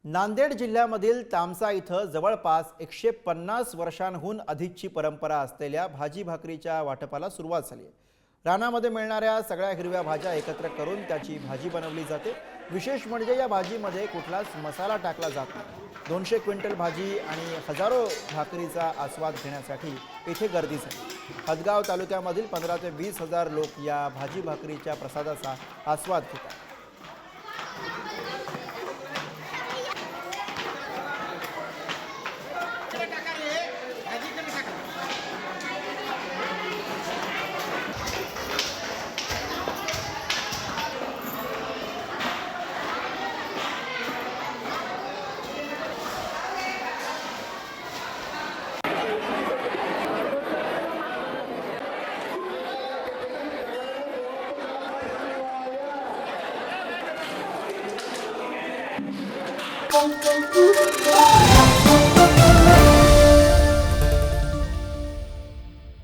नांदेड जिल्ह्यामधील तामसा इथं जवळपास 150 वर्षांहून अधिकची परंपरा असलेल्या भाजी भाकरीच्या वाटपाला सुरुवात झाली आहे। रानामध्ये मिळणाऱ्या सगळ्या हिरव्या भाज्या एकत्र करून त्याची भाजी बनवली जाते। विशेष म्हणजे या भाजीमध्ये कुठलाच मसाला टाकला जात नाही। 200 क्विंटल भाजी आणि हजारो भाकरीचा आस्वाद घेण्यासाठी इथे गर्दी झाली। हदगाव तालुक्यामधील 15 ते 20 हजार लोक या भाजी भाकरीच्या प्रसादाचा आस्वाद घेतात। Thank you.